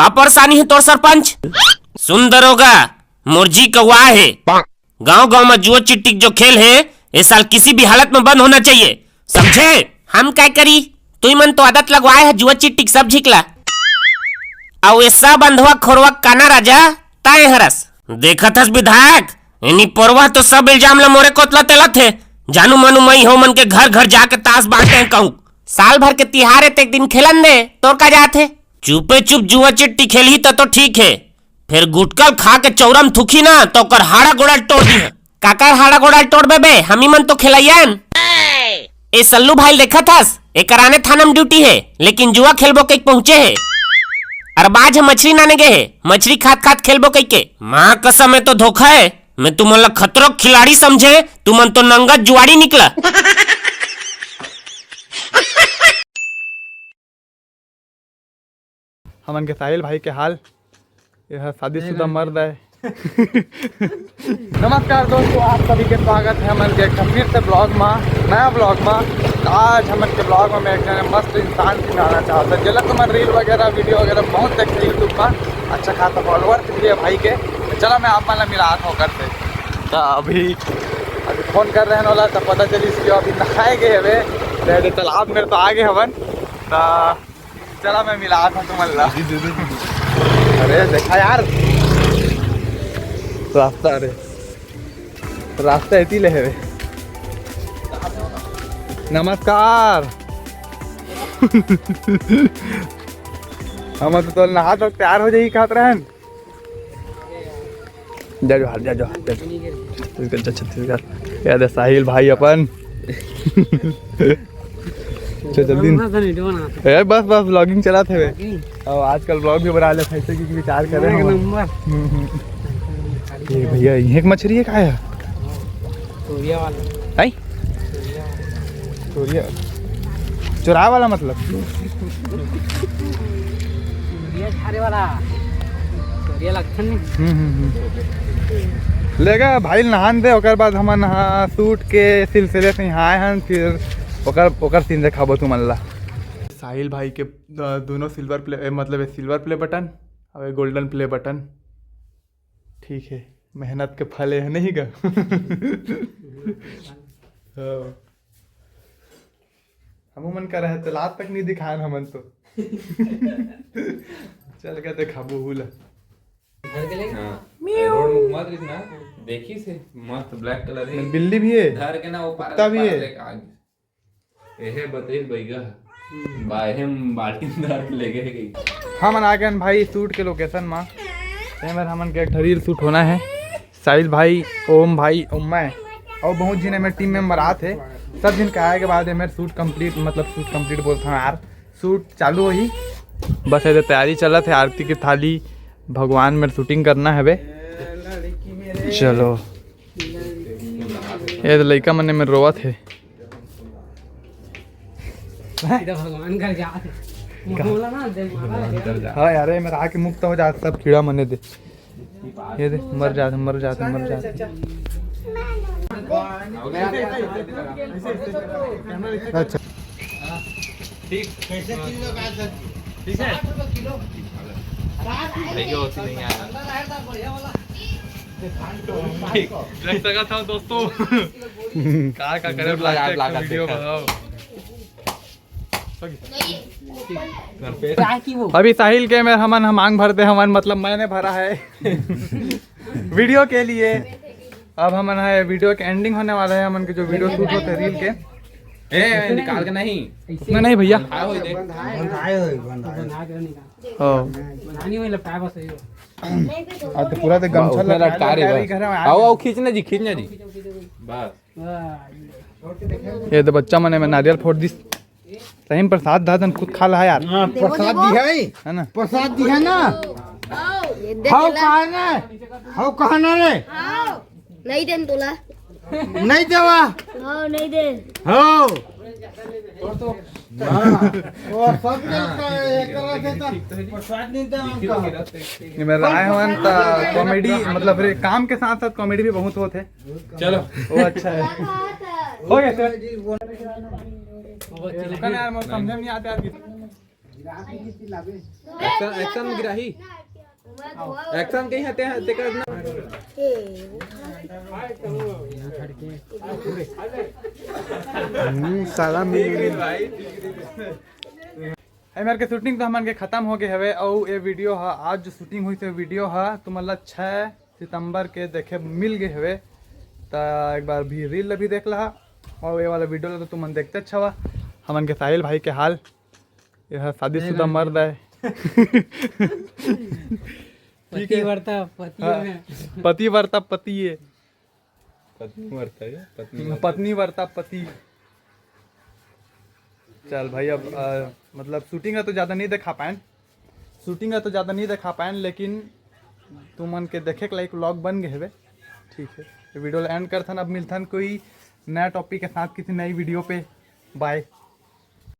का परेशानी है तोर सरपंच? सुंदर होगा मुर्जी कौआ है। गांव गांव में जुआ चिट्टी जो खेल है इस साल किसी भी हालत में बंद होना चाहिए, समझे? हम क्या करी, तू मन तो आदत लगवाए है जुआ चिट्टी सब झिकला और ये सब अंधवा खोरवा काना राजा ताए हरस देखा थस विधायक इन्हीं परवा तो सब इल्जाम ला मोरे कोतला तेला थे। जानू मानू मई हो मन के घर घर जाके ताश बांटते हैं कहूँ साल भर के तिहारे ते एक दिन खेलन दे तोर का जाते चुपे चुप जुआ चिट्टी खेली तो ठीक है, फिर गुटकल खा के चौरम थुकी ना तो कर हाड़ा गोड़ा तोड़ दी। काकर हाड़ा गोड़ा तोड़ बे हम ही मन तो खिलाइयन। ए सल्लू भाई देखा थस ए कराने थाना में ड्यूटी है लेकिन जुआ खेलबो के पहुंचे है। अरबाज मछली नाने गए है, मछली खात खात खेलबो कई के माँ कसम है तो धोखा है। मैं तुमन खतरो खिलाड़ी समझे, तुमन तो नंगा जुआड़ी निकला। हमन के साहिल भाई के हाल यह शादीशुदा मर्द है। नमस्कार दोस्तों, आप सभी के स्वागत है हमन के फिर से ब्लॉग में, नया ब्लॉग में। तो आज हमन के ब्लॉग में मैं एक मस्त इंसान से मिलाना चाहता हूँ जिला तुम रील वगैरह वीडियो वगैरह बहुत देखते यूट्यूब पर, अच्छा खासा फॉलोअर भी है भाई के। तो चलो मैं आप वाला मिला था करते। तो अभी फ़ोन कर रहे हैं वाला तो पता चली इसकी अभी नहाए गए हवे तालाब मेरे तो आगे हवन। तो चला मैं मिला था तुम अल्लाह। अरे देखा यार रास्ता, अरे रास्ता ऐसी ले है। नमस्कार। हम तो नहा तो तैयार हो जाएगी खात रहन। जा जो छत्तीसगढ़ याद है साहिल भाई अपन। जल्दी बस व्लॉगिंग चला थे और आजकल व्लॉग भी बना ले ऐसे की विचार कर रहे हैं। ये भैया ये एक मछली है, क्या है? तोरिया वाला। आई तोरिया चुरा वाला मतलब वाला तोरिया लक्षण लेगा भाई। नहान दे ओकर बाद हम नहा सूट के सिलसिले से यहाँ आए हैं, फिर ओकर सीन देखाबो तुम अल्लाह। साहिल भाई के दोनों सिल्वर प्ले मतलब सिल्वर प्ले बटन और गोल्डन प्ले बटन। ठीक है, मेहनत के फल है नहीं गा। हम मन कर रहे तो लात तक नहीं दिखाए हमन तो। चल के देखाबो हुला। देखी से मस्त ब्लैक कलर है, बिल्ली भी है, घर के ना वो कुत्ता भी है। एहे बतेल बैगा बाहे बाल्टी धर के ले गए। हम आ गए भाई शूट के लोकेशन में। हमन के रील शूट होना है। साहिल भाई, ओम भाई, मैं और बहुत जिन्हें मेरे टीम मेंबर आते सब दिन का आए के बाद मेरे शूट कंप्लीट मतलब शूट कंप्लीट बोलता हूँ यार, शूट चालू ही बस ऐसे तैयारी चला थे। आरती की थाली भगवान में शूटिंग करना है बे। चलो ये तो लड़का मने में रोवा थे। भगवान घर जा हाँ यार मेरा आके मुक्त हो जाता सब कीड़ा मने दे। ये दे मर जाते। अच्छा ठीक कैसे किलो का है? ठीक है नहीं होती नहीं आया ठीक लग सका था दोस्तों। का करे वीडियो बनाओ। अभी साहिल के में हम मांग भरते हमन मतलब मैंने भरा है वीडियो के लिए। अब हमन है वीडियो के एंडिंग होने वाला है। हमन के जो वीडियो शूट होते रील के निकाल के नहीं उसमें नहीं भैया तो पूरा तो गमछा लटका रहे खींचना जी बस। ये तो बच्चा मने में नारियल फोड़ दी सही प्रसाद दादन खुद खा रहा यार। प्रसाद दी है ना, प्रसाद दी है ना। हाउ कहा ना रे नहीं देन तोला नहीं देवा हाँ नहीं दे हाँ और सब एक तरह से प्रसाद नहीं दे। मेरा राय हवन कॉमेडी मतलब काम के साथ साथ कॉमेडी भी बहुत होते। चलो वो अच्छा है। हो गया सर यार समझ में नहीं आता यार। एक्शन गिराही एक्शन कहीं हते हते करना साला मेरे के शूटिंग तो हमन के खत्म हो गए हवे और ये वीडियो है आज जो शूटिंग हुई थी वीडियो है तो मतलब 6 सितंबर के देखे मिल गए हवे तो एक बार भी रील भी देख लहा और ये वाला वीडियो तो तुम देखते अच्छा हुआ हमन के साहिल भाई के हाल यह शादीशुदा मर्द है ठीक है पति वर्ता पति है पत्नी वर्ता पति चल भाई अब मतलब शूटिंग है तो ज़्यादा नहीं दिखा पाए लेकिन तुमन के देखे के लाइक व्लॉग बन गए हवे ठीक है वीडियो एंड करथन अब मिलथन कोई नया टॉपिक के साथ किसी नई वीडियो पे बाय।